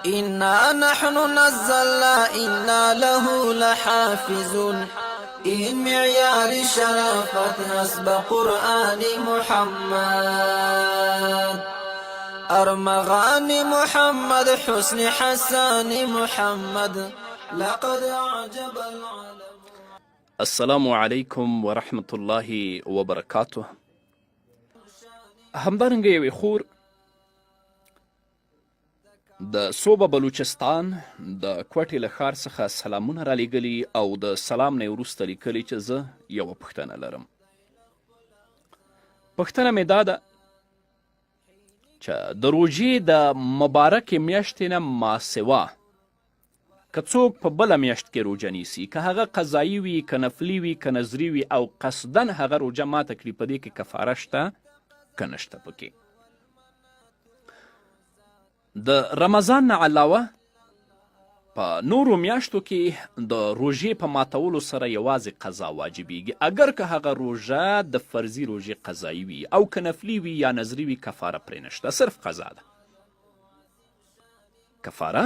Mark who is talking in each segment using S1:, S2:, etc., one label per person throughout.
S1: إنا نحن نزلنا إنا له لحافظون إن معيار شرافت حسب قرآن محمد أرمغان محمد حسن حسان محمد لقد أعجب العالم.
S2: السلام علیکم ورحمت الله وبرکاته. همدارنګه یوې خور د صوبه بلوچستان د کوټې له ښار څخه سلامونه رالیږلي او د سلام نه یې وروسته لیکلي چې زه یوه پوښتنه لرم. پوښتنه مې دا ده چې د روژې د مبارکې میاشتې نه ماسوا که څوک په بله میاشت کې روژه نیسي، که هغه قضایي وي، که نفلي وي، که نظري وي او قصدن هغه روژه ماته کړي، په دې کې کفاره شته که نشته پکې. د رمضان نه علاوه په نورو میاشتو کې د روژې په ماتولو سره یوازې قضا واجبیږي، اگر که هغه روژه د فرضي روژې قضایي وي او که نفلي وي یا نظري وي، کفاره پرې نشته، صرف قضا ده. کفاره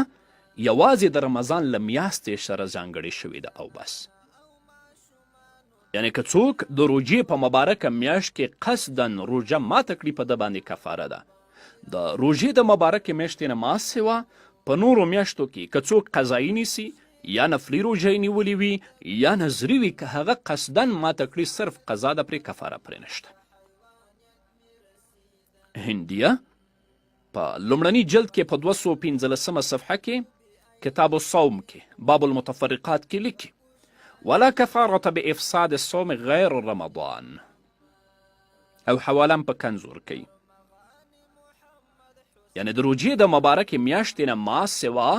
S2: یوازې د رمضان له میاشتې سره ځانګړې شوې ده او بس. یعنې که څوک د روژې په مبارکه میاشت کې قصدن روژه ماته کړي، په ده باندې کفاره ده. د روژې د مبارکې میاشتې نه ما سوا په نورو میاشتو کې که څوک قضایي نیسي یا نفلي روژه یې نیولې وي یا نظري وي، که هغه قصدن ماته کړي، صرف قضا ده، پرې کفاره پرې نشته. هندیه په لومړني جلد کې په 215 صفحه کې کتاب الصوم کې باب المتفرقات کې لیکي ولا کفارة بافساد الصوم غیر رمضان، او حواله په کنزور کوي. یعنی د روژې د مبارکې میاشتې نه ما سوا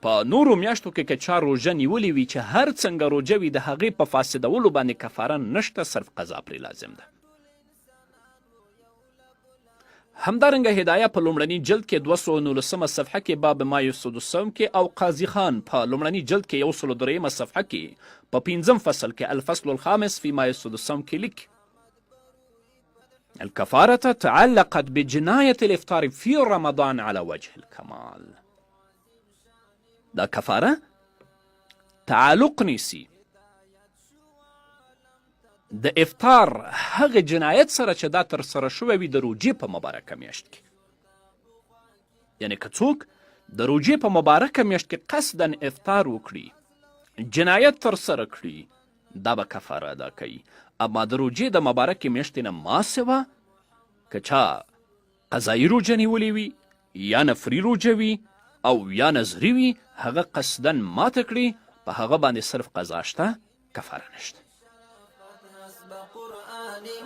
S2: په نورو میاشتو کې که چا روژه نیولې وي چې هر څنګه روژه وي، د هغې په فاسدولو باندې کفاره نشته، صرف قضا پرې لازم ده. همدارنګه هدایه په لومړني جلد کې 219 صفحه کې باب ما یفسد الصوم کې او قاضي خان په لومړني جلد کې 103 صفحه کې په 5 فصل کې الفصل الخامس فی ما یفسد الصوم کې لیکي الكفارة تعلقت بجناية الإفطار في رمضان على وجه الكمال. دا کفاره تعلق نیسي د افطار هغه جنایت سره چې دا ترسره شوی وي د روژې په مبارکه میاشت کې. یعنې که څوک د روژې په مبارکه میاشت کې قصدن افطار وکړي، جنایت ترسره کړي، دا به کفاره ادا کوي. اما د روژې د مبارکې میاشتې نه ما سوا که چا قضایي روژه نیولې وي یا نفري روژه وي او یا نظري وي، هغه قصدن ماته کړي، په هغه باندې صرف قضا شته، کفاره نشته.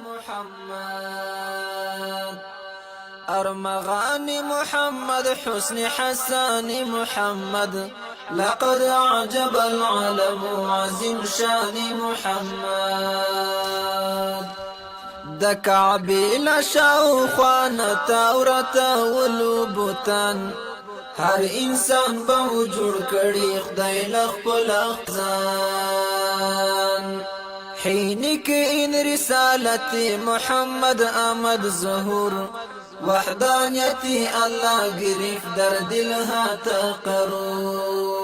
S1: محمد أرمغان محمد حسن حسان محمد لقد أعجب العالم عظيم شان محمد د کعبې له شاوخوا نه تورته ولوبوتان هر انسان به و جوړ کړي خدای له خپل ځان. حینک این رسالت محمد آمد ظهور وحدانیتی الله گرفت در دل ها تقرور.